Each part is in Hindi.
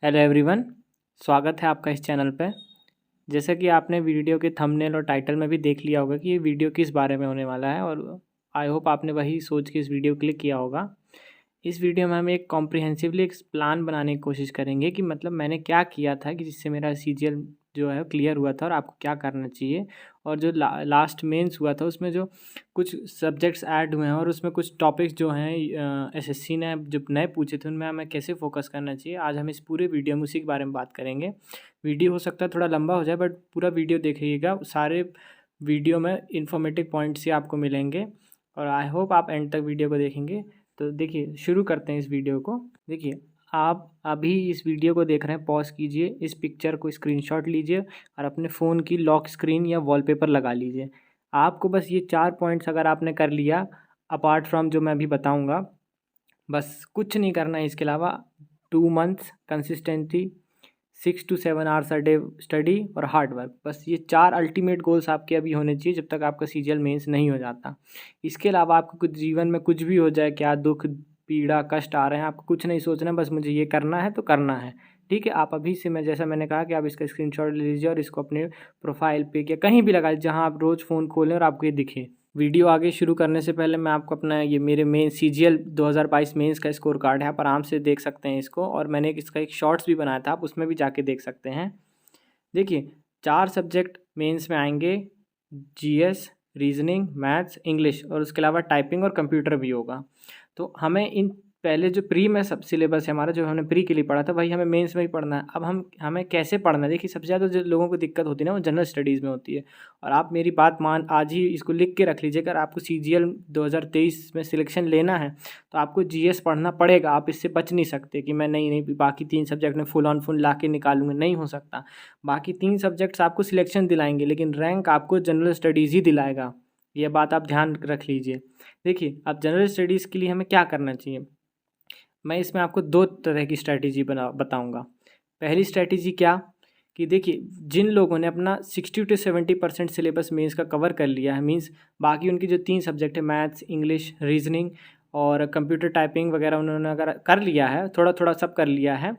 हेलो एवरीवन, स्वागत है आपका इस चैनल पे। जैसा कि आपने वीडियो के थंबनेल और टाइटल में भी देख लिया होगा कि ये वीडियो किस बारे में होने वाला है, और आई होप आपने वही सोच के इस वीडियो क्लिक किया होगा। इस वीडियो में हम एक कॉम्प्रिहेंसिवली एक प्लान बनाने की कोशिश करेंगे कि मतलब मैंने क्या किया था कि जिससे मेरा सीजीएल जो है क्लियर हुआ था और आपको क्या करना चाहिए। और जो लास्ट मेंस हुआ था उसमें जो कुछ सब्जेक्ट्स ऐड हुए हैं और उसमें कुछ टॉपिक्स जो हैं एसएससी ने जो नए पूछे थे उनमें हमें कैसे फोकस करना चाहिए, आज हम इस पूरे वीडियो में उसी के बारे में बात करेंगे। वीडियो हो सकता है थोड़ा लंबा हो जाए, बट पूरा वीडियो देखिएगा, सारे वीडियो में इंफॉर्मेटिव पॉइंट्स ही आपको मिलेंगे और आई होप आप एंड तक वीडियो को देखेंगे। तो देखिए, शुरू करते हैं इस वीडियो को। देखिए, आप अभी इस वीडियो को देख रहे हैं, पॉज कीजिए, इस पिक्चर को स्क्रीनशॉट लीजिए और अपने फ़ोन की लॉक स्क्रीन या वॉलपेपर लगा लीजिए। आपको बस ये 4 पॉइंट्स अगर आपने कर लिया, अपार्ट फ्रॉम जो मैं अभी बताऊंगा, बस कुछ नहीं करना है इसके अलावा। 2 months consistency, 6 to 7 hours a day study और हार्ड वर्क, बस ये 4 अल्टीमेट गोल्स आपके अभी होने चाहिए जब तक आपका सीजीएल मेंस नहीं हो जाता। इसके अलावा आपको कुछ जीवन में कुछ भी हो जाए, क्या दुख पीड़ा कष्ट आ रहे हैं, आपको कुछ नहीं सोचना है, बस मुझे ये करना है तो करना है। ठीक है, आप अभी से, मैं जैसा मैंने कहा कि आप इसका स्क्रीनशॉट ले लीजिए और इसको अपने प्रोफाइल पे या कहीं भी लगा लीजिए जहाँ आप रोज़ फ़ोन खोलें और आपको ये दिखे। वीडियो आगे शुरू करने से पहले मैं आपको अपना ये मेरे मेन सीजीएल 2022 मेंस का स्कोर कार्ड है, आप आराम से देख सकते हैं इसको, और मैंने इसका एक शॉर्ट्स भी बनाया था, आप उसमें भी जाके देख सकते हैं। देखिए, 4 सब्जेक्ट मेंस में आएंगे, जीएस, रीजनिंग, मैथ्स, इंग्लिश, और उसके अलावा टाइपिंग और कंप्यूटर भी होगा। तो हमें इन पहले जो प्री में सब सिलेबस है हमारा, जो हमने प्री के लिए पढ़ा था, वही हमें मेंस में ही पढ़ना है। अब हमें कैसे पढ़ना है, देखिए, सबसे ज़्यादा जो लोगों को दिक्कत होती है ना, वो जनरल स्टडीज़ में होती है। और आप मेरी बात मान, आज ही इसको लिख के रख लीजिए, अगर आपको सीजीएल 2023 में सिलेक्शन लेना है तो आपको जीएस पढ़ना पड़ेगा। आप इससे बच नहीं सकते कि मैं नहीं बाकी 3 सब्जेक्ट में फुल ऑन फुल ला के निकालूंगा, नहीं हो सकता। बाकी 3 सब्जेक्ट्स आपको सिलेक्शन दिलाएंगे, लेकिन रैंक आपको जनरल स्टडीज़ ही दिलाएगा। ये बात आप ध्यान रख लीजिए। देखिए, अब जनरल स्टडीज़ के लिए हमें क्या करना चाहिए, मैं इसमें आपको 2 तरह की स्ट्रैटेजी बताऊंगा। पहली स्ट्रैटेजी क्या, कि देखिए, जिन लोगों ने अपना 60 to 70% सिलेबस मेंस का कवर कर लिया है, मींस बाकी उनकी जो 3 सब्जेक्ट है, मैथ्स, इंग्लिश, रीजनिंग और कंप्यूटर टाइपिंग वगैरह, उन्होंने अगर कर लिया है, थोड़ा थोड़ा सब कर लिया है,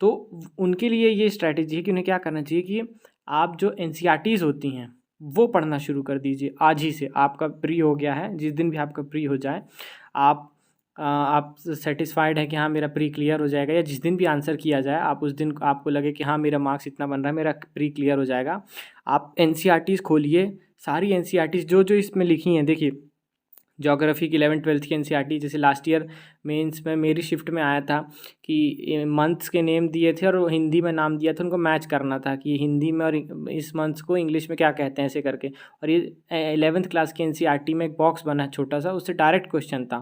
तो उनके लिए ये स्ट्रैटेजी है कि उन्हें क्या करना चाहिए कि आप जो एनसीईआरटीज़ होती हैं वो पढ़ना शुरू कर दीजिए आज ही से। आपका प्री हो गया है, जिस दिन भी आपका प्री हो जाए, आप सेटिस्फाइड है कि हाँ मेरा प्री क्लियर हो जाएगा, या जिस दिन भी आंसर किया जाए आप उस दिन आपको लगे कि हाँ मेरा मार्क्स इतना बन रहा है, मेरा प्री क्लियर हो जाएगा, आप एनसीईआरटीज़ खोलिए। सारी एनसीईआरटीज़ जो जो इसमें लिखी हैं, देखिए, ज्योग्राफी की 11th-12th की एनसीईआरटी, जैसे लास्ट ईयर मेंस में मेरी शिफ्ट में आया था कि मंथ्स के नेम दिए थे और हिंदी में नाम दिया था, उनको मैच करना था कि हिंदी में और इस मंथ्स को इंग्लिश में क्या कहते हैं, ऐसे करके। और ये 11th क्लास की एनसीईआरटी में एक बॉक्स बना है छोटा सा, उससे डायरेक्ट क्वेश्चन था।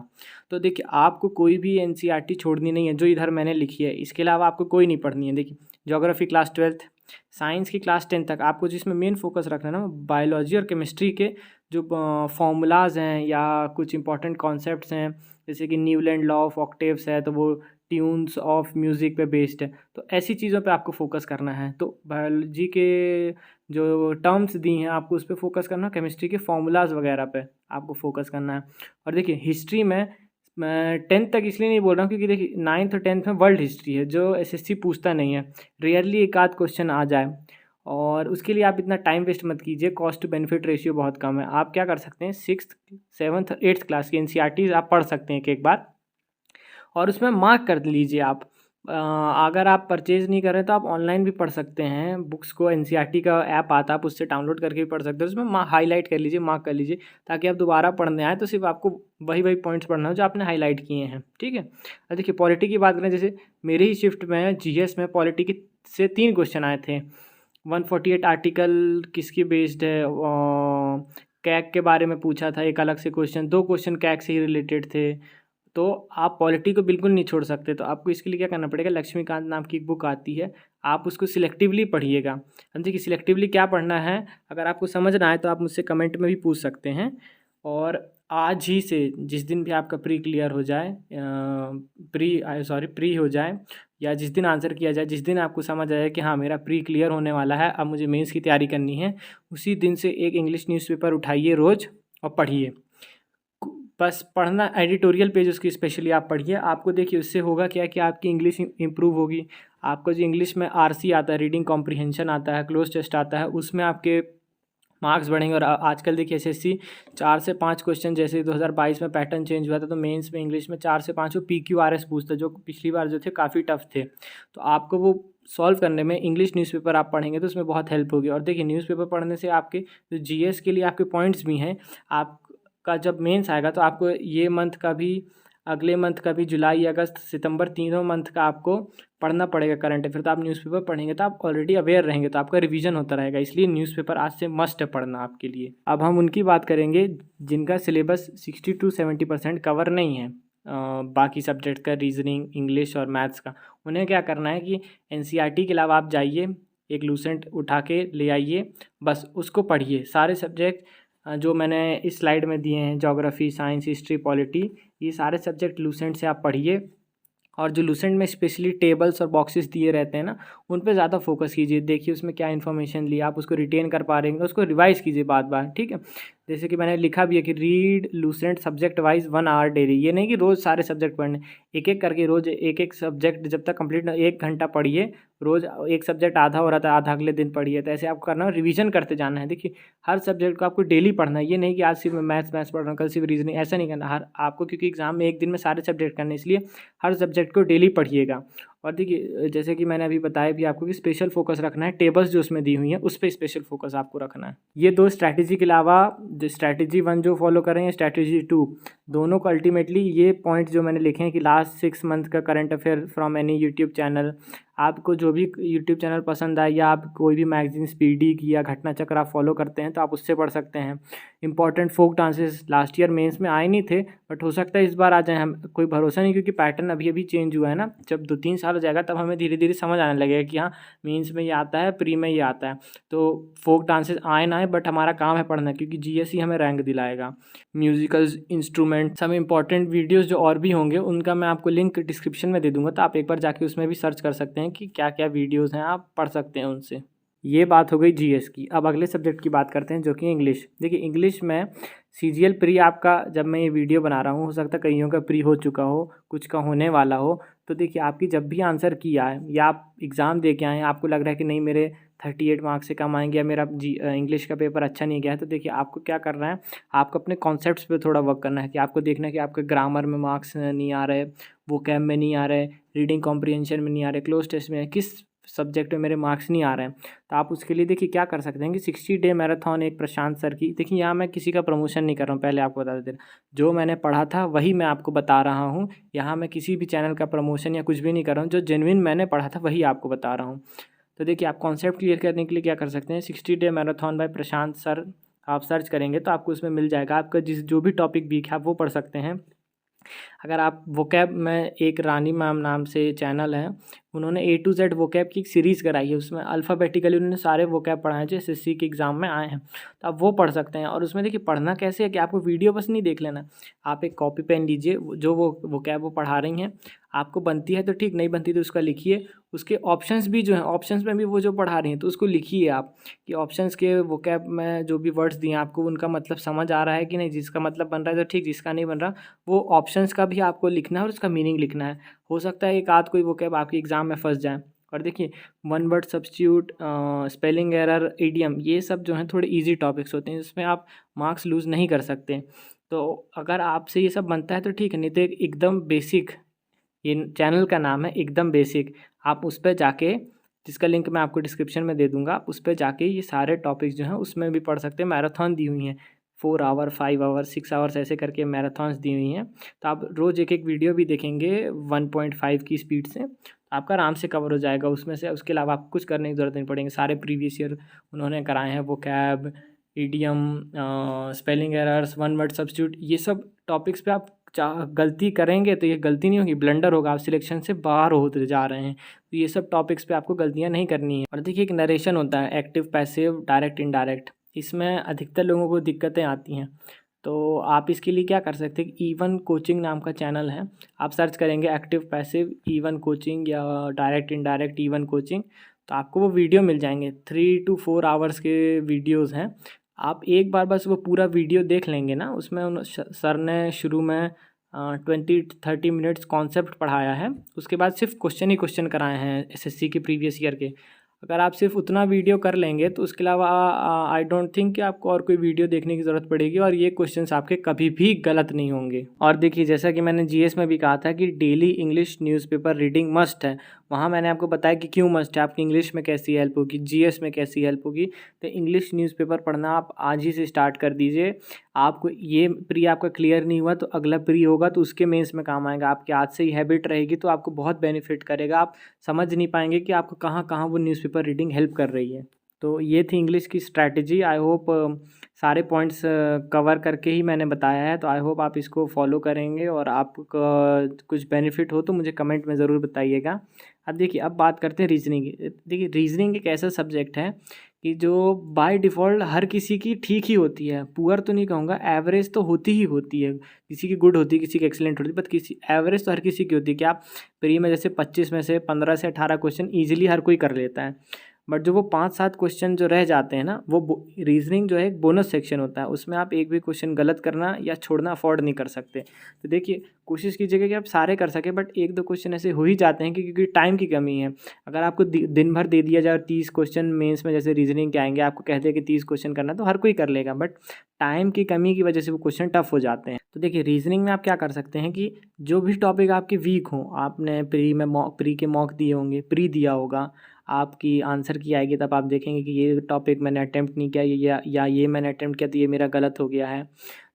तो देखिए, आपको कोई भी एनसीईआरटी छोड़नी नहीं है जो इधर मैंने लिखी है, इसके अलावा आपको कोई नहीं पढ़नी है। देखिए, ज्योग्राफी क्लास 12th, साइंस की क्लास 10 तक, आपको जिसमें मेन फोकस रखना है ना, बायोलॉजी और केमिस्ट्री के जो फॉर्मूलाज हैं या कुछ इंपॉर्टेंट कॉन्सेप्ट्स हैं, जैसे कि न्यूलैंड लॉ ऑफ ऑक्टेव्स है, तो वो ट्यून्स ऑफ म्यूज़िक पे बेस्ड है, तो ऐसी चीज़ों पे आपको फोकस करना है। तो बायोलॉजी के जो टर्म्स दी हैं आपको उस पर फोकस करना है, केमिस्ट्री के फॉर्मूलाज वगैरह पे आपको फोकस करना है। और देखिए, हिस्ट्री में मैं 10th तक इसलिए नहीं बोल रहा हूँ क्योंकि देखिए 9th और 10th में वर्ल्ड हिस्ट्री है जो एसएससी पूछता नहीं है, रेयरली एक आध क्वेश्चन आ जाए, और उसके लिए आप इतना टाइम वेस्ट मत कीजिए, कॉस्ट टू बेनिफिट रेशियो बहुत कम है। आप क्या कर सकते हैं, 6th 7th 8th क्लास की एनसीईआरटीज़ आप पढ़ सकते हैं एक बार, और उसमें मार्क कर लीजिए आप। अगर आप परचेज़ नहीं कर रहे तो आप ऑनलाइन भी पढ़ सकते हैं बुक्स को, एनसीईआरटी का ऐप आता है, आप उससे डाउनलोड करके भी पढ़ सकते हैं, उसमें हाईलाइट कर लीजिए, मार्क कर लीजिए, ताकि आप दोबारा पढ़ने आए तो सिर्फ आपको वही वही पॉइंट्स पढ़ना हो जो आपने हाईलाइट किए हैं। ठीक है, और देखिए, पॉलिटी की बात करें, जैसे मेरी ही शिफ्ट में जीएस में पॉलिटी के से 3 क्वेश्चन आए थे। 148 आर्टिकल किसकी बेस्ड है, कैग के बारे में पूछा था एक अलग से क्वेश्चन, 2 क्वेश्चन कैग से ही रिलेटेड थे। तो आप पॉलिटी को बिल्कुल नहीं छोड़ सकते, तो आपको इसके लिए क्या करना पड़ेगा, लक्ष्मीकांत नाम की एक बुक आती है, आप उसको सिलेक्टिवली पढ़िएगा। समझे कि सिलेक्टिवली क्या पढ़ना है, अगर आपको समझ ना आए तो आप मुझसे कमेंट में भी पूछ सकते हैं। और आज ही से, जिस दिन भी आपका प्री क्लियर हो जाए, प्री हो जाए, या जिस दिन आंसर किया जाए, जिस दिन आपको समझ आए कि हाँ मेरा प्री क्लियर होने वाला है, अब मुझे मेंस की तैयारी करनी है, उसी दिन से एक इंग्लिश न्यूज़पेपर उठाइए रोज़ और पढ़िए। बस पढ़ना, एडिटोरियल पेज उसकी स्पेशली आप पढ़िए, आपको देखिए उससे होगा क्या कि आपकी इंग्लिश इम्प्रूव होगी, आपको जो इंग्लिश में आरसी आता है, रीडिंग कॉम्प्रिहेंशन आता है, क्लोज टेस्ट आता है, उसमें आपके मार्क्स बढ़ेंगे। और आजकल देखिए एसएससी 4 से 5 क्वेश्चन, जैसे 2022 में पैटर्न चेंज हुआ था तो मेंस में इंग्लिश में 4 से 5 वो PQRS पूछता, जो पिछली बार जो थे काफ़ी टफ थे। तो आपको वो सॉल्व करने में इंग्लिश न्यूज़पेपर आप पढ़ेंगे तो उसमें बहुत हेल्प होगी। और देखिए न्यूज़पेपर पढ़ने से आपके जो जीएस के लिए आपके पॉइंट्स भी हैं, आपका जब मेंस आएगा तो आपको ये मंथ का भी, अगले मंथ का भी, जुलाई अगस्त सितंबर तीनों मंथ का आपको पढ़ना पड़ेगा करंट अफेयर। तो आप न्यूज़पेपर पढ़ेंगे तो आप ऑलरेडी अवेयर रहेंगे, तो आपका रिवीजन होता रहेगा। इसलिए न्यूज़पेपर आज से मस्ट है पढ़ना आपके लिए। अब हम उनकी बात करेंगे जिनका सिलेबस 60 to 70% कवर नहीं है, बाकी सब्जेक्ट का, रीजनिंग, इंग्लिश और मैथ्स का। उन्हें क्या करना है कि एनसीईआरटी के अलावा आप जाइए, एक लूसेंट उठा के ले आइए, बस उसको पढ़िए। सारे सब्जेक्ट जो मैंने इस स्लाइड में दिए हैं, ज्योग्राफी, साइंस, हिस्ट्री, पॉलिटी, ये सारे सब्जेक्ट लूसेंट से आप पढ़िए। और जो लूसेंट में स्पेशली टेबल्स और बॉक्सेस दिए रहते हैं ना, उन पे ज़्यादा फोकस कीजिए। देखिए उसमें क्या इन्फॉर्मेशन ली, आप उसको रिटेन कर पा रहे हैं तो उसको रिवाइज कीजिए बार बार, ठीक है। जैसे कि मैंने लिखा भी है कि read Lucent subject wise 1 hour daily. ये नहीं कि रोज़ सारे सब्जेक्ट पढ़ने, एक एक करके रोज़ एक एक सब्जेक्ट जब तक कंप्लीट ना, 1 घंटा पढ़िए रोज़। एक सब्जेक्ट आधा हो रहा था, आधा अगले दिन पढ़िए। तो ऐसे आपको करना है, रिवीजन करते जाना है। देखिए हर सब्जेक्ट को आपको डेली पढ़ना है, ये नहीं कि आज सिर्फ मैं मैथ्स पढ़ रहा हूँ, कल सिर्फ रीजनिंग, ऐसा नहीं करना। हर आपको, क्योंकि एग्जाम में एक दिन में सारे सब्जेक्ट करने, इसलिए हर सब्जेक्ट को डेली पढ़िएगा। और देखिए जैसे कि मैंने अभी बताया भी आपको कि स्पेशल फोकस रखना है, टेबल्स जो उसमें दी हुई हैं उस पर स्पेशल फोकस आपको रखना है। ये 2 स्ट्रैटेजी के अलावा जो स्ट्रैटेजी 1 जो फॉलो कर रहे हैं, स्ट्रैटेजी 2, दोनों को अल्टीमेटली ये पॉइंट जो मैंने लिखे हैं कि लास्ट 6 मंथ का current affair from any YouTube channel, आपको जो भी यूट्यूब चैनल पसंद आए या आप कोई भी मैगजीन, स्पीडी की या घटना चक्र आप फॉलो करते हैं तो आप उससे पढ़ सकते हैं। Important folk dances last year mains में आए नहीं थे, बट हो सकता है इस बार आ जाए, हम कोई भरोसा नहीं, क्योंकि पैटर्न अभी अभी चेंज हुआ है ना। जब 2-3 साल हो जाएगा तब हमें धीरे धीरे समझ आने लगेगा कि हाँ मेंस में ये आता है, प्री में ये आता है। तो फोक डांसेस आए ना आए, बट हमारा काम है पढ़ना, क्योंकि जीएस ही हमें रैंक दिलाएगा। म्यूजिकल इंस्ट्रूमेंट, सब इंपॉर्टेंट वीडियोज़ जो और भी होंगे उनका मैं आपको लिंक डिस्क्रिप्शन में दे दूँगा, तो आप एक बार जाके उसमें भी सर्च कर सकते हैं कि क्या क्या वीडियोज़ हैं, आप पढ़ सकते हैं उनसे। ये बात हो गई जीएस की। अब अगले सब्जेक्ट की बात करते हैं जो कि इंग्लिश। देखिए इंग्लिश में सीजीएल प्री आपका, जब मैं ये वीडियो बना रहा हूँ हो सकता है कईयों का प्री हो चुका हो, कुछ का होने वाला हो। तो देखिए आपकी जब भी आंसर की आए या आप एग्ज़ाम दे के आए, आपको लग रहा है कि नहीं मेरे 38 मार्क्स से कम आएंगे या मेरा इंग्लिश का पेपर अच्छा नहीं गया है, तो देखिए आपको क्या करना है, आपको अपने कॉन्सेप्ट्स पे थोड़ा वर्क करना है। कि आपको देखना है कि आपके ग्रामर में मार्क्स नहीं आ रहे, वोकैब में नहीं आ रहे, रीडिंग कॉम्प्रिहेंशन में नहीं आ रहे, क्लोज टेस्ट में किस सब्जेक्ट में मेरे मार्क्स नहीं आ रहे हैं। तो आप उसके लिए देखिए क्या कर सकते हैं कि 60 डे मैराथन, एक प्रशांत सर की। देखिए यहाँ मैं किसी का प्रमोशन नहीं कर रहा हूँ, पहले आपको बता देते, जो मैंने पढ़ा था वही मैं आपको बता रहा हूँ। यहाँ मैं किसी भी चैनल का प्रमोशन या कुछ भी नहीं कर रहा हूँ, जो जेन्युइन मैंने पढ़ा था वही आपको बता रहा हूँ। तो देखिए आप कॉन्सेप्ट क्लियर करने के लिए क्या कर सकते हैं, 60 डे मैराथन बाय प्रशांत सर आप सर्च करेंगे तो आपको उसमें मिल जाएगा। आपका जो भी टॉपिक वीक है आप वो पढ़ सकते हैं। अगर आप वोकैब में, एक रानी मैम नाम से चैनल है, उन्होंने A to Z वोकैब की एक सीरीज़ कराई है, उसमें अल्फ़ाबेटिकली उन्होंने सारे वोकैब पढ़ाए जो एसएससी के एग्ज़ाम में आए हैं। तो आप वो पढ़ सकते हैं। और उसमें देखिए पढ़ना कैसे है कि आपको वीडियो बस नहीं देख लेना, आप एक कॉपी पेन लीजिए, जो वो वोकैब वो पढ़ा रही हैं, आपको बनती है तो ठीक, नहीं बनती तो उसका लिखिए। उसके ऑप्शंस भी जो हैं, ऑप्शंस में भी वो जो पढ़ा रही हैं तो उसको लिखिए आप, कि ऑप्शंस के वोकैब में जो भी वर्ड्स दिए आपको उनका मतलब समझ आ रहा है कि नहीं। जिसका मतलब बन रहा है तो ठीक, जिसका नहीं बन रहा वो ऑप्शंस का भी आपको लिखना है और उसका मीनिंग लिखना है। हो सकता है एक आध कोई वोकैब आपके एग्ज़ाम में फंस जाए। और देखिए 1 word substitute, spelling error, idiom, ये सब जो हैं थोड़े इजी टॉपिक्स होते हैं, जिसमें आप मार्क्स लूज़ नहीं कर सकते। तो अगर आपसे ये सब बनता है तो ठीक है, नहीं तो एकदम बेसिक, ये चैनल का नाम है एकदम बेसिक, आप उस पर जाके, जिसका लिंक मैं आपको डिस्क्रिप्शन में दे दूंगा, आप उस पर जाके ये सारे टॉपिक्स जो हैं उसमें भी पढ़ सकते हैं। मैराथन दी हुई हैं, 4 आवर, 5 आवर, 6 आवर्स ऐसे करके मैराथन्स दी हुई हैं। तो आप रोज़ एक एक वीडियो भी देखेंगे 1.5 की स्पीड से, तो आपका आराम से कवर हो जाएगा उसमें से। उसके अलावा आपको कुछ करने की ज़रूरत नहीं पड़ेगी, सारे प्रीवियस ईयर उन्होंने कराए हैं, vocab, idiom, spelling errors, 1 word substitute, ये सब टॉपिक्स पे आप गलती करेंगे तो ये गलती नहीं होगी, ब्लंडर होगा, आप सिलेक्शन से बाहर होते जा रहे हैं। तो ये सब टॉपिक्स पे आपको गलतियां नहीं करनी है। और देखिए एक नरेशन होता है, एक्टिव, पैसिव, डायरेक्ट, इनडायरेक्ट, इसमें अधिकतर लोगों को दिक्कतें आती हैं। तो आप इसके लिए क्या कर सकते हैं, E1 कोचिंग नाम का चैनल है, आप सर्च करेंगे एक्टिव, पैसिव, E1 कोचिंग या डायरेक्ट, इनडायरेक्ट, E1 कोचिंग, तो आपको वो वीडियो मिल जाएंगे। 3 to 4 आवर्स के वीडियोज़ हैं। आप एक बार बस वो पूरा वीडियो देख लेंगे ना, उसमें सर ने शुरू में 20-30 मिनट्स कॉन्सेप्ट पढ़ाया है, उसके बाद सिर्फ क्वेश्चन ही क्वेश्चन कराए हैं एसएससी के प्रीवियस ईयर के। अगर आप सिर्फ उतना वीडियो कर लेंगे तो उसके अलावा आई डोंट थिंक कि आपको और कोई वीडियो देखने की ज़रूरत पड़ेगी, और ये क्वेश्चंस आपके कभी भी गलत नहीं होंगे। और देखिए, जैसा कि मैंने जीएस में भी कहा था कि daily English newspaper reading must है, वहाँ मैंने आपको बताया कि क्यों मस्ट है, आपकी इंग्लिश में कैसी हेल्प होगी, जीएस में कैसी हेल्प होगी। तो इंग्लिश न्यूज़पेपर पढ़ना आप आज ही से स्टार्ट कर दीजिए। आपको ये प्री आपका क्लियर नहीं हुआ तो अगला प्री होगा तो उसके मेंस में काम आएगा। आपकी आज से ही हैबिट रहेगी तो आपको बहुत बेनिफिट करेगा। आप समझ नहीं पाएंगे कि आपको कहाँ कहाँ वो न्यूज़पेपर रीडिंग हेल्प कर रही है। तो ये थी इंग्लिश की स्ट्रैटेजी। आई होप सारे पॉइंट्स कवर करके ही मैंने बताया है, तो आई होप आप इसको फॉलो करेंगे और आपको कुछ बेनिफिट हो तो मुझे कमेंट में ज़रूर बताइएगा। अब देखिए, अब बात करते हैं रीजनिंग की। देखिए, रीजनिंग एक ऐसा सब्जेक्ट है कि जो बाय डिफ़ॉल्ट हर किसी की ठीक ही होती है, पुअर तो नहीं कहूँगा, एवरेज तो होती ही होती है। किसी की गुड होती है, किसी की एक्सीलेंट होती है, बट किसी एवरेज तो हर किसी की होती है कि आप प्री में जैसे 25 में से 15 से 18 क्वेश्चन ईजिली हर कोई कर लेता है। बट जो वो 5-7 क्वेश्चन जो रह जाते हैं ना, वो रीजनिंग जो है एक बोनस सेक्शन होता है, उसमें आप एक भी क्वेश्चन गलत करना या छोड़ना अफोर्ड नहीं कर सकते। तो देखिए, कोशिश कीजिएगा कि आप सारे कर सकें, बट 1-2 क्वेश्चन ऐसे हो ही जाते हैं कि क्योंकि टाइम की कमी है। अगर आपको दिन भर दे दिया जाए 30 क्वेश्चन मेंस में जैसे रीजनिंग के आएंगे, आपको कहते हैं कि 30 क्वेश्चन करना, तो हर कोई कर लेगा, बट टाइम की कमी की वजह से वो क्वेश्चन टफ हो जाते हैं। तो देखिए, रीजनिंग में आप क्या कर सकते हैं कि जो भी टॉपिक आपके वीक हों, आपने प्री के मॉक दिए होंगे, प्री दिया होगा, आपकी आंसर की आएगी तब आप देखेंगे कि ये टॉपिक मैंने अटेम्प्ट नहीं किया, या ये मैंने अटेम्प्ट किया तो ये मेरा गलत हो गया है।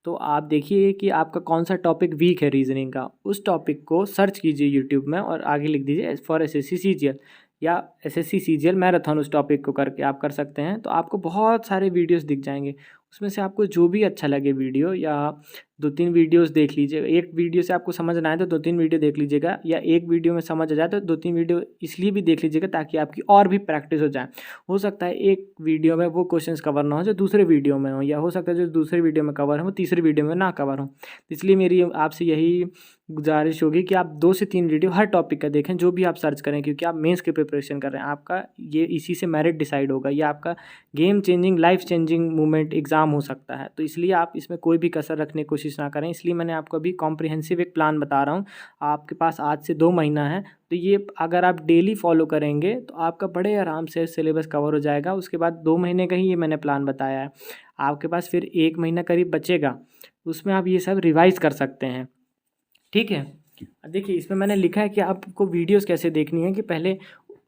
तो आप देखिए कि आपका कौन सा टॉपिक वीक है रीजनिंग का, उस टॉपिक को सर्च कीजिए यूट्यूब में और आगे लिख दीजिए फॉर एसएससी सीजीएल या एसएससी सीजीएल मैराथन, उस टॉपिक को करके आप कर सकते हैं। तो आपको बहुत सारे वीडियोस दिख जाएंगे, उसमें से आपको जो भी अच्छा लगे वीडियो, या 2-3 वीडियोस देख लीजिए। एक वीडियो से आपको समझ ना आए तो 2-3 वीडियो देख लीजिएगा, या एक वीडियो में समझ आ जाए तो 2-3 वीडियो इसलिए भी देख लीजिएगा ताकि आपकी और भी प्रैक्टिस हो जाए। हो सकता है एक वीडियो में वो क्वेश्चंस कवर ना हो जो दूसरे वीडियो में हो, या हो सकता है जो दूसरे वीडियो में कवर हो वो तीसरे वीडियो में ना कवर हो। तो इसलिए मेरी आपसे यही गुजारिश होगी कि आप 2 से 3 वीडियो हर टॉपिक का देखें, जो भी आप सर्च करें, क्योंकि आप मेंस की प्रिपरेशन कर रहे हैं। आपका ये इसी से मेरिट डिसाइड होगा, या आपका game changing, life changing movement exam हो सकता है। तो इसलिए आप इसमें कोई भी कसर रखने की कोशिश ना करें। इसलिए मैंने आपको अभी कॉम्प्रिहेंसिव एक प्लान बता रहा हूँ। आपके पास आज से 2 महीना है, तो ये अगर आप डेली फॉलो करेंगे तो आपका बड़े आराम से सिलेबस कवर हो जाएगा। उसके बाद 2 महीने का ही ये मैंने प्लान बताया है। आपके पास फिर 1 महीना करीब बचेगा, उसमें आप ये सब रिवाइज़ कर सकते हैं, ठीक है। देखिए, इसमें मैंने लिखा है कि आपको वीडियोस कैसे देखनी है, कि पहले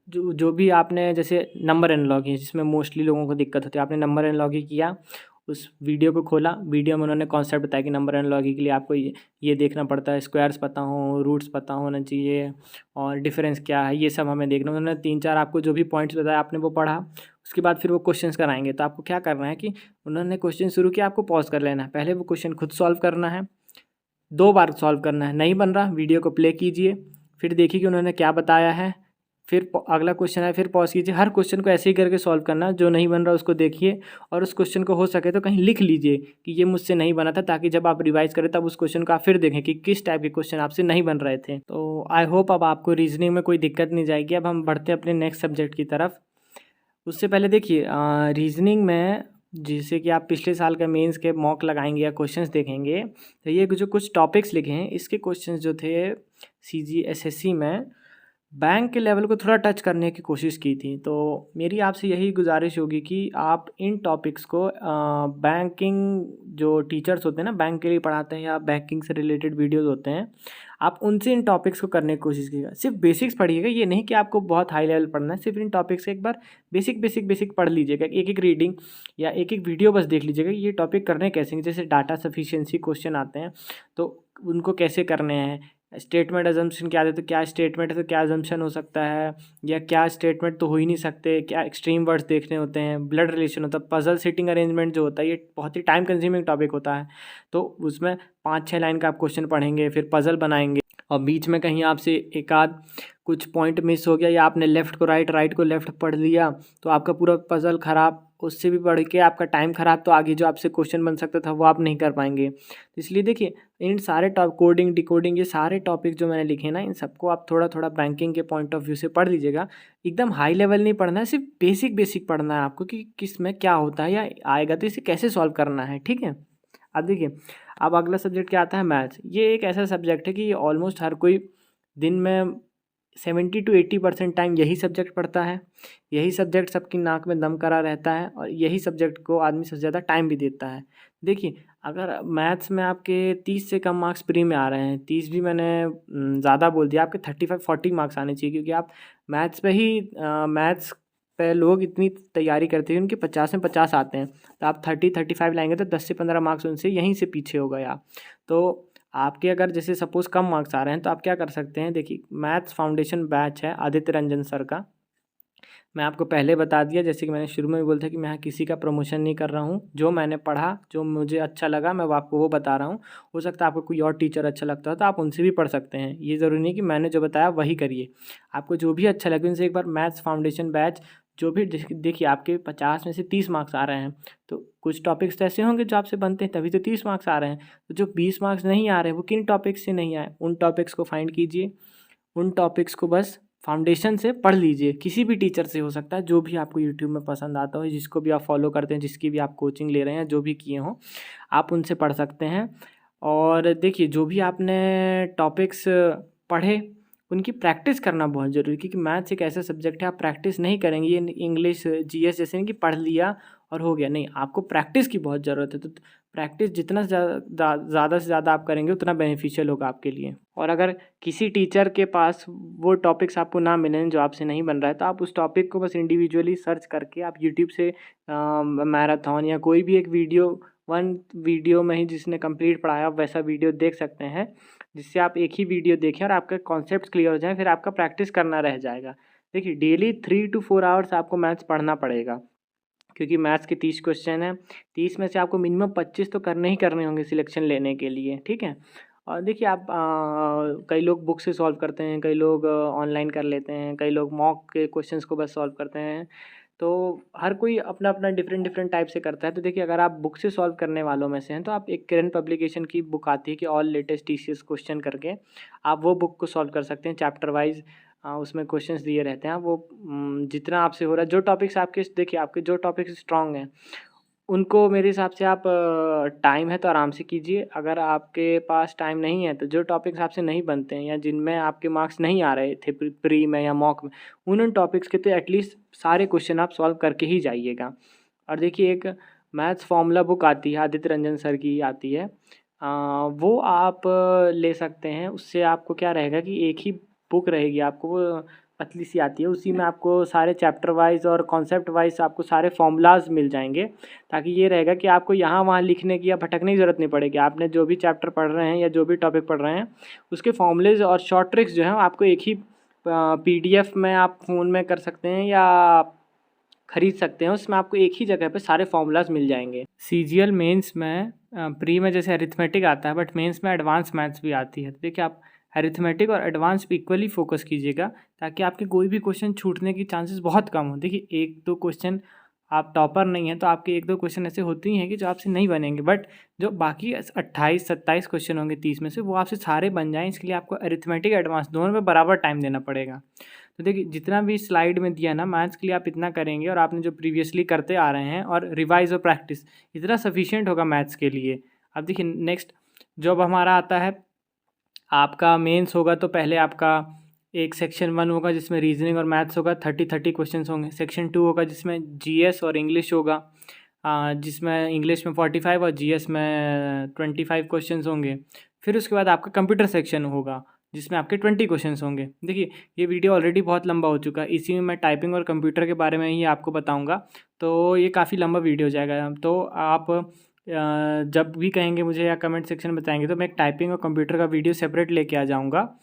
जो भी आपने जैसे नंबर एनालॉजी, जिसमें मोस्टली लोगों को दिक्कत होती है, आपने नंबर एनालॉजी किया, उस वीडियो को खोला, वीडियो में उन्होंने कॉन्सेप्ट बताया कि नंबर एनालॉजी के लिए आपको ये देखना पड़ता है, स्क्वायर्स पता हो, रूट्स पता होना चाहिए, और डिफरेंस क्या है, ये सब हमें देखना। उन्होंने 3-4 आपको जो भी पॉइंट्स बताया, आपने वो पढ़ा। उसके बाद फिर वो क्वेश्चंस कराएंगे, तो आपको क्या करना है कि उन्होंने क्वेश्चन शुरू किया, आपको पॉज कर लेना है, पहले वो क्वेश्चन खुद सॉल्व करना है, 2 बार सॉल्व करना है। नहीं बन रहा, वीडियो को प्ले कीजिए, फिर देखिए कि उन्होंने क्या बताया है, फिर अगला क्वेश्चन है, फिर पॉज कीजिए। हर क्वेश्चन को ऐसे ही करके सॉल्व करना है। जो नहीं बन रहा उसको देखिए, और उस क्वेश्चन को हो सके तो कहीं लिख लीजिए कि ये मुझसे नहीं बना था, ताकि जब आप रिवाइज करें तब उस क्वेश्चन को आप फिर देखें कि किस टाइप के क्वेश्चन आपसे नहीं बन रहे थे। तो आई होप अब आपको रीजनिंग में कोई दिक्कत नहीं जाएगी। अब हम बढ़ते हैं अपने नेक्स्ट सब्जेक्ट की तरफ। उससे पहले देखिए, रीजनिंग में जैसे कि आप पिछले साल का मेंस के मॉक लगाएंगे या क्वेश्चंस देखेंगे, तो ये जो कुछ टॉपिक्स लिखे हैं, इसके क्वेश्चंस जो थे सीजीएसएससी में बैंक के लेवल को थोड़ा टच करने की कोशिश की थी। तो मेरी आपसे यही गुजारिश होगी कि आप इन टॉपिक्स को बैंकिंग जो टीचर्स होते हैं ना, बैंक के लिए पढ़ाते हैं, या बैंकिंग से रिलेटेड वीडियोस होते हैं, आप उनसे इन टॉपिक्स को करने की कोशिश कीजिएगा। सिर्फ बेसिक्स पढ़िएगा, ये नहीं कि आपको बहुत हाई लेवल पढ़ना है। सिर्फ इन टॉपिक्स से एक बार बेसिक पढ़ लीजिएगा, एक रीडिंग या एक वीडियो बस देख लीजिएगा, ये टॉपिक करने कैसे हैं। जैसे डाटा सफिशिएंसी क्वेश्चन आते हैं तो उनको कैसे करने हैं, स्टेटमेंट अजम्पशन क्या आते, तो क्या स्टेटमेंट है तो क्या अजम्पशन हो सकता है, या क्या स्टेटमेंट तो हो ही नहीं सकते, क्या एक्सट्रीम वर्ड्स देखने होते हैं, ब्लड रिलेशन होता है, पजल सिटिंग अरेंजमेंट जो होता है, ये बहुत ही टाइम कंज्यूमिंग टॉपिक होता है। तो उसमें 5-6 लाइन का आप क्वेश्चन पढ़ेंगे, फिर पजल बनाएंगे, और बीच में कहीं आपसे एक आध कुछ पॉइंट मिस हो गया, या आपने लेफ़्ट को राइट को लेफ़्ट पढ़ लिया, तो आपका पूरा पजल ख़राब, उससे भी बढ़ के आपका टाइम ख़राब, तो आगे जो आपसे क्वेश्चन बन सकता था वो आप नहीं कर पाएंगे। तो इसलिए देखिए, इन सारे कोडिंग डिकोडिंग, ये सारे टॉपिक जो मैंने लिखे ना, इन सबको आप थोड़ा थोड़ा बैंकिंग के पॉइंट ऑफ व्यू से पढ़ लीजिएगा। एकदम हाई लेवल नहीं पढ़ना है, सिर्फ बेसिक पढ़ना है आपको कि किस में क्या होता है या आएगा तो इसे कैसे सॉल्व करना है, ठीक है। अब देखिए, अब अगला सब्जेक्ट क्या आता है, मैथ्स। ये एक ऐसा सब्जेक्ट है कि ऑलमोस्ट हर कोई दिन में 70 to 80% टाइम यही सब्जेक्ट पढ़ता है, यही सब्जेक्ट सबकी नाक में दम करा रहता है और यही सब्जेक्ट को आदमी सबसे ज़्यादा टाइम भी देता है। देखिए, अगर मैथ्स में आपके 30 से कम मार्क्स प्री में आ रहे हैं, 30 भी मैंने ज़्यादा बोल दिया, आपके 35-40 मार्क्स आने चाहिए, क्योंकि आप मैथ्स पे ही मैथ्स पे लोग इतनी तैयारी करते हैं, उनके 50 में 50 आते हैं, तो आप 30-35 लाएंगे तो 10 से 15 मार्क्स उनसे यहीं से पीछे हो गए आप। तो आपके अगर जैसे सपोज़ कम मार्क्स आ रहे हैं तो आप क्या कर सकते हैं, देखिए मैथ्स फाउंडेशन बैच है आदित्य रंजन सर का। मैं आपको पहले बता दिया, जैसे कि मैंने शुरू में भी बोला था कि मैं यहाँ किसी का प्रमोशन नहीं कर रहा हूँ। जो मैंने पढ़ा, जो मुझे अच्छा लगा, मैं वो आपको वो बता रहा हूँ। हो सकता है आपको कोई और टीचर अच्छा लगता हो तो आप उनसे भी पढ़ सकते हैं। ये ज़रूरी नहीं कि मैंने जो बताया वही करिए। आपको जो भी अच्छा लगे उनसे एक बार मैथ्स फाउंडेशन बैच, जो भी देखिए आपके 50 में से 30 मार्क्स आ रहे हैं, तो कुछ टॉपिक्स तो ऐसे होंगे जो आपसे बनते हैं, तभी तो 30 मार्क्स आ रहे हैं। तो जो 20 मार्क्स नहीं आ रहे हैं वो किन टॉपिक्स से नहीं आए, उन टॉपिक्स को फाइंड कीजिए, उन टॉपिक्स को बस फाउंडेशन से पढ़ लीजिए। किसी भी टीचर से हो सकता है, जो भी आपको यूट्यूब में पसंद आता हो, जिसको भी आप फॉलो करते हैं, जिसकी भी आप कोचिंग ले रहे हैं, जो भी किए हों, आप उनसे पढ़ सकते हैं। और देखिए, जो भी आपने टॉपिक्स पढ़े उनकी प्रैक्टिस करना बहुत ज़रूरी है, क्योंकि मैथ्स एक ऐसा सब्जेक्ट है, आप प्रैक्टिस नहीं करेंगे, ये इंग्लिश जीएस जैसे नहीं कि पढ़ लिया और हो गया, नहीं, आपको प्रैक्टिस की बहुत ज़रूरत है। तो प्रैक्टिस जितना ज़्यादा से ज़्यादा आप करेंगे उतना बेनिफिशियल होगा आपके लिए। और अगर किसी टीचर के पास वो टॉपिक्स आपको ना मिलें जो आपसे नहीं बन रहा है, तो आप उस टॉपिक को बस इंडिविजुअली सर्च करके आप यूट्यूब से मैराथन या कोई भी एक वन वीडियो में ही जिसने कंप्लीट पढ़ाया वैसा वीडियो देख सकते हैं, जिससे आप एक ही वीडियो देखें और आपके कॉन्सेप्ट क्लियर हो जाए, फिर आपका प्रैक्टिस करना रह जाएगा। देखिए, डेली 3 to 4 आवर्स आपको मैथ्स पढ़ना पड़ेगा, क्योंकि मैथ्स के 30 क्वेश्चन हैं। 30 में से आपको मिनिमम 25 तो करने ही करने होंगे सिलेक्शन लेने के लिए, ठीक है। और देखिए, आप कई लोग बुक से सॉल्व करते हैं, कई लोग ऑनलाइन कर लेते हैं, कई लोग मॉक के क्वेश्चंस को बस सॉल्व करते हैं। तो हर कोई अपना अपना डिफरेंट टाइप से करता है। तो देखिए, अगर आप बुक से सॉल्व करने वालों में से हैं, तो आप एक किरण पब्लिकेशन की बुक आती है कि ऑल लेटेस्ट टीसीएस क्वेश्चन करके, आप वो बुक को सॉल्व कर सकते हैं चैप्टर वाइज। उसमें क्वेश्चंस दिए रहते हैं, वो जितना आपसे हो रहा है, जो टॉपिक्स आपके, देखिए आपके जो टॉपिक्स स्ट्रॉन्ग हैं उनको मेरे हिसाब से आप टाइम है तो आराम से कीजिए। अगर आपके पास टाइम नहीं है तो जो टॉपिक्स आपसे नहीं बनते हैं या जिनमें आपके मार्क्स नहीं आ रहे थे प्री में या मॉक में, उन टॉपिक्स के तो एटलीस्ट सारे क्वेश्चन आप सॉल्व करके ही जाइएगा। और देखिए, एक मैथ्स फार्मूला बुक आती है, आदित्य रंजन सर की आती है, वो आप ले सकते हैं। उससे आपको क्या रहेगा कि एक ही बुक रहेगी, आपको वो पतली सी आती है, उसी में आपको सारे चैप्टर वाइज और कॉन्सेप्ट वाइज आपको सारे फॉर्मूलाज मिल जाएंगे, ताकि ये रहेगा कि आपको यहाँ वहाँ लिखने की या भटकने की ज़रूरत नहीं पड़ेगी। आपने जो भी चैप्टर पढ़ रहे हैं या जो भी टॉपिक पढ़ रहे हैं, उसके फॉर्मूलेज और शॉर्ट ट्रिक्स जो हैं आपको एक ही पीडीएफ में आप फ़ोन में कर सकते हैं या खरीद सकते हैं। उसमें आपको एक ही जगह पे सारे फॉर्मूलाज मिल जाएंगे। सीजीएल मेंस में प्री में जैसे अरिथमेटिक आता है, बट मेंस में एडवांस मैथ्स भी आती है। तो देखिए, आप अरिथमेटिक और एडवांस पे इक्वली फोकस कीजिएगा, ताकि आपके कोई भी क्वेश्चन छूटने की चांसेस बहुत कम हो। देखिए, एक दो क्वेश्चन, आप टॉपर नहीं हैं तो आपके एक दो क्वेश्चन ऐसे होते ही हैं कि जो आपसे नहीं बनेंगे, बट जो बाकी 28-27 क्वेश्चन होंगे 30 में से, वो आपसे सारे बन जाएँ। इसके लिए आपको अरिथमेटिक एडवांस दोनों में बराबर टाइम देना पड़ेगा। तो देखिए, जितना भी स्लाइड में दिया ना मैथ्स के लिए, आप इतना करेंगे और आपने जो प्रीवियसली करते आ रहे हैं और रिवाइज और प्रैक्टिस, इतना सफिशिएंट होगा मैथ्स के लिए। अब देखिए, नेक्स्ट जब हमारा आता है, आपका मेंस होगा, तो पहले आपका एक सेक्शन 1 होगा जिसमें रीजनिंग और मैथ्स होगा, 30 क्वेश्चंस होंगे। सेक्शन 2 होगा जिसमें जीएस और इंग्लिश होगा, जिसमें इंग्लिश में 45 और जीएस में 25 क्वेश्चंस होंगे। फिर उसके बाद आपका कंप्यूटर सेक्शन होगा जिसमें आपके 20 क्वेश्चंस होंगे। देखिए, ये वीडियो ऑलरेडी बहुत लंबा हो चुका है, इसी में मैं टाइपिंग और कंप्यूटर के बारे में ही आपको बताऊंगा, तो ये काफ़ी लंबा वीडियो हो जाएगा। तो आप जब भी कहेंगे मुझे या कमेंट सेक्शन में बताएंगे, तो मैं एक टाइपिंग और कंप्यूटर का वीडियो सेपरेट लेके आ जाऊँगा।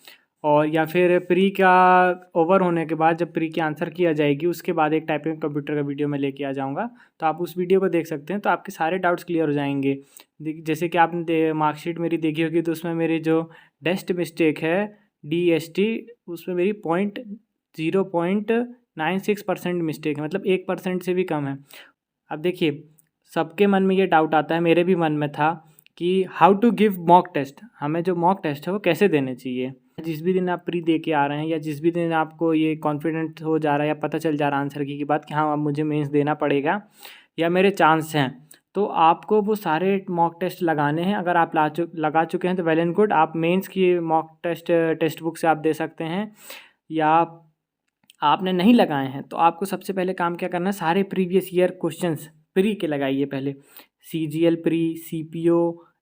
और या फिर प्री का ओवर होने के बाद, जब प्री की आंसर किया जाएगी, उसके बाद एक टाइपिंग कंप्यूटर का वीडियो मैं लेके आ जाऊँगा, तो आप उस वीडियो को देख सकते हैं। तो आपके सारे डाउट्स क्लियर हो जाएंगे। जैसे कि आपने मार्कशीट मेरी देखी होगी, तो उसमें मेरी जो डेस्ट मिस्टेक है DST, उसमें मेरी 0.96% मिस्टेक है, मतलब 1% से भी कम है। अब देखिए, सबके मन में ये डाउट आता है, मेरे भी मन में था, कि how to give mock test, हमें जो मॉक टेस्ट है वो कैसे देने चाहिए। जिस भी दिन आप प्री दे के आ रहे हैं, या जिस भी दिन आपको ये कॉन्फिडेंट हो जा रहा है या पता चल जा रहा है आंसर की बात कि हाँ, अब मुझे मेंस देना पड़ेगा या मेरे चांस हैं, तो आपको वो सारे मॉक टेस्ट लगाने हैं। अगर आप लगा चुके हैं तो वेल एंड गुड, आप मेंस की मॉक टेस्ट बुक से आप दे सकते हैं। या आपने नहीं लगाए हैं तो आपको सबसे पहले काम क्या करना है, सारे प्रीवियस ईयर क्वेश्चंस प्री के लगाइए पहले। CGL pre, CPO,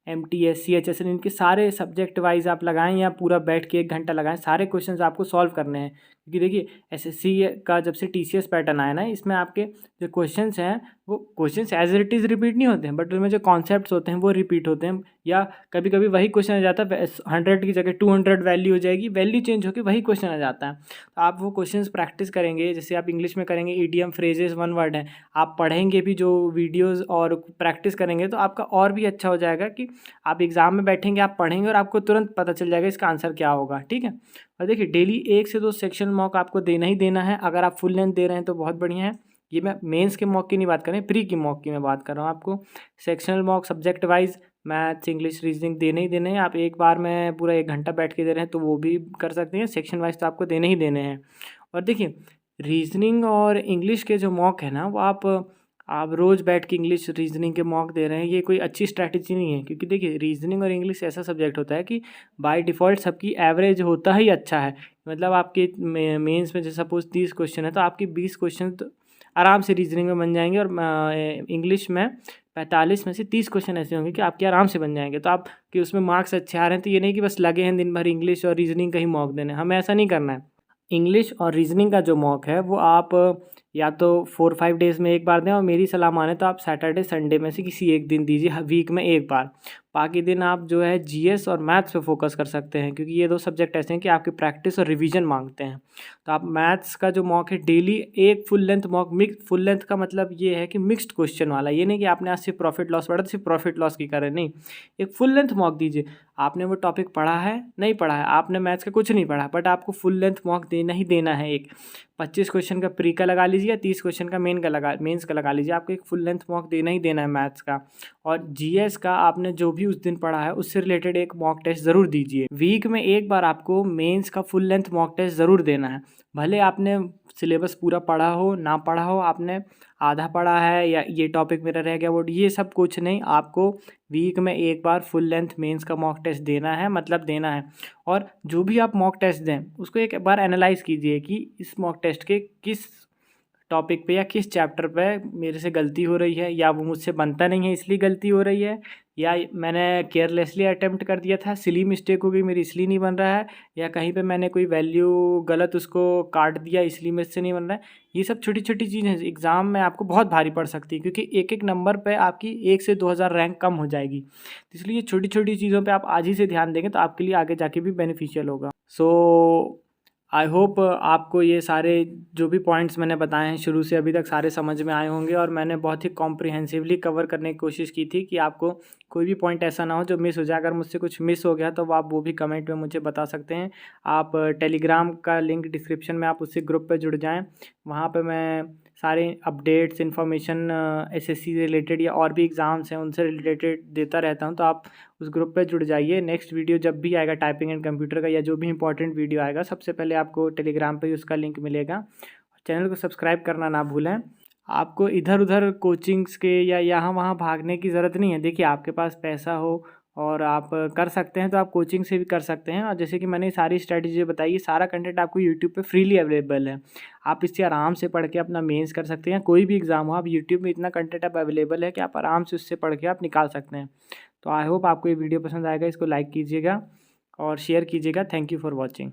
MTS, CHSL, इनके सारे सब्जेक्ट वाइज आप लगाएं या पूरा बैठ के 1 घंटा लगाएं, सारे क्वेश्चंस आपको सॉल्व करने हैं। क्योंकि देखिए SSC का जब से TCS पैटर्न आया ना, इसमें आपके जो क्वेश्चंस हैं वो questions as it is repeat नहीं होते हैं, बट उनमें जो कॉन्सेप्ट्स होते हैं वो रिपीट होते हैं। या कभी कभी वही क्वेश्चन आ जाता है, 100 की जगह 200 वैल्यू हो जाएगी, वैल्यू चेंज होकर वही क्वेश्चन आ जाता है। तो आप वो क्वेश्चंस प्रैक्टिस करेंगे, जैसे आप इंग्लिश में करेंगे ईडीएम, फ्रेजेस, वन वर्ड है, आप पढ़ेंगे भी जो वीडियोज़ और प्रैक्टिस करेंगे तो आपका और भी अच्छा हो जाएगा कि आप एग्ज़ाम में बैठेंगे, आप पढ़ेंगे और आपको तुरंत पता चल जाएगा इसका आंसर क्या होगा। ठीक है, और देखिए डेली 1 से 2 सेक्शन मॉक आपको देना ही देना है। अगर आप फुल लेंथ दे रहे हैं तो बहुत बढ़िया है। ये मैं मेंस के मॉक की नहीं बात कर रही, प्री की मॉक की मैं बात कर रहा हूँ। आपको sectional mock subject wise maths, English, reasoning देने ही देने हैं। आप एक बार में पूरा 1 घंटा बैठ के दे रहे हैं तो वो भी कर सकते हैं। सेक्शन वाइज तो आपको देने ही देने हैं। और देखिए रीजनिंग और इंग्लिश के जो मॉक है ना, वो आप रोज़ बैठ के इंग्लिश रीजनिंग के मॉक दे रहे हैं, ये कोई अच्छी स्ट्रैटेजी नहीं है। क्योंकि देखिए रीजनिंग और इंग्लिश ऐसा सब्जेक्ट होता है कि बाय डिफ़ॉल्ट सबकी एवरेज होता ही अच्छा है। मतलब आपके मेंस में जैसे सपोज 30 क्वेश्चन है तो आपकी 20 क्वेश्चन तो आराम से रीजनिंग में बन जाएंगे, और इंग्लिश में 45 में से 30 क्वेश्चन ऐसे होंगे कि आपके आराम से बन जाएंगे। तो आपके उसमें मार्क्स अच्छे आ रहे हैं तो ये नहीं कि बस लगे हैं दिन भर इंग्लिश और रीजनिंग का ही मॉक देने, हमें ऐसा नहीं करना है। इंग्लिश और रीजनिंग का जो मॉक है वो आप या तो 4-5 डेज़ में एक बार दें, और मेरी सलाह माने तो आप सैटरडे संडे में से किसी एक दिन दीजिए, वीक में एक बार। बाकी दिन आप जो है GS और मैथ्स पे फोकस कर सकते हैं, क्योंकि ये 2 सब्जेक्ट ऐसे हैं कि आपकी प्रैक्टिस और रिवीजन मांगते हैं। तो आप मैथ्स का जो मॉक है डेली एक full length mock, full length का मतलब ये है कि मिक्स्ड क्वेश्चन वाला, ये नहीं कि आपने आज सिर्फ प्रॉफिट लॉस पढ़ा तो सिर्फ प्रॉफिट लॉस की करें, नहीं, एक फुल लेंथ मॉक दीजिए। आपने वो टॉपिक पढ़ा है नहीं पढ़ा है, आपने मैथ्स का कुछ नहीं पढ़ा, बट आपको फुल लेंथ मॉक देना ही देना है। एक 25 क्वेश्चन का प्री का लगा लीजिए या 30 क्वेश्चन का मेंस का लगा लीजिए, आपको एक फुल लेंथ मॉक देना ही देना है मैथ्स का। और GS का आपने जो भी उस दिन पढ़ा है उससे रिलेटेड एक मॉक टेस्ट ज़रूर दीजिए। वीक में एक बार आपको मेंस का फुल लेंथ मॉक टेस्ट ज़रूर देना है। भले आपने सिलेबस पूरा पढ़ा हो ना पढ़ा हो, आपने आधा पढ़ा है या ये टॉपिक मेरा रह गया वो, ये सब कुछ नहीं, आपको वीक में एक बार फुल लेंथ मेंस का मॉक टेस्ट देना है, मतलब देना है। और जो भी आप मॉक टेस्ट दें उसको एक बार एनालाइज कीजिए कि इस मॉक टेस्ट के किस टॉपिक पे या किस चैप्टर पे मेरे से गलती हो रही है, या वो मुझसे बनता नहीं है इसलिए गलती हो रही है, या मैंने केयरलेसली अटेम्प्ट कर दिया था, सिली मिस्टेक हो गई मेरी इसलिए नहीं बन रहा है, या कहीं पे मैंने कोई वैल्यू गलत उसको काट दिया इसलिए मेरे से नहीं बन रहा है। ये सब छोटी छोटी चीज़ें एग्ज़ाम में आपको बहुत भारी पड़ सकती है, क्योंकि एक एक नंबर पे आपकी 1 से 2000 रैंक कम हो जाएगी। इसलिए छोटी छोटी चीज़ों पे आप आज ही से ध्यान देंगे तो आपके लिए आगे जाके भी बेनिफिशियल होगा। सो आई होप आपको ये सारे जो भी पॉइंट्स मैंने बताए हैं शुरू से अभी तक सारे समझ में आए होंगे, और मैंने बहुत ही कॉम्प्रिहेंसिवली कवर करने की कोशिश की थी कि आपको कोई भी पॉइंट ऐसा ना हो जो मिस हो जाए। अगर मुझसे कुछ मिस हो गया तो आप वो भी कमेंट में मुझे बता सकते हैं। आप टेलीग्राम का लिंक डिस्क्रिप्शन में, आप उससे ग्रुप पे जुड़ जाएं, वहाँ पे मैं सारे अपडेट्स इन्फॉर्मेशन SSC से रिलेटेड या और भी एग्ज़ाम्स हैं उनसे रिलेटेड देता रहता हूँ। तो आप उस ग्रुप पे जुड़ जाइए। नेक्स्ट वीडियो जब भी आएगा टाइपिंग एंड कंप्यूटर का, या जो भी इंपॉर्टेंट वीडियो आएगा, सबसे पहले आपको टेलीग्राम पे ही उसका लिंक मिलेगा। चैनल को सब्सक्राइब करना ना भूलें। आपको इधर उधर कोचिंग्स के या यहाँ वहाँ भागने की ज़रूरत नहीं है। देखिए आपके पास पैसा हो और आप कर सकते हैं तो आप कोचिंग से भी कर सकते हैं। और जैसे कि मैंने सारी स्ट्रैटेजी बताई, सारा कंटेंट आपको यूट्यूब पे फ्रीली अवेलेबल है। आप इससे आराम से पढ़ के अपना मेंस कर सकते हैं। कोई भी एग्ज़ाम हो, आप यूट्यूब में इतना कंटेंट अब अवेलेबल है कि आप आराम से उससे पढ़ के आप निकाल सकते हैं। तो आई होप आपको ये वीडियो पसंद आएगा। इसको लाइक कीजिएगा और शेयर कीजिएगा। Thank you for watching.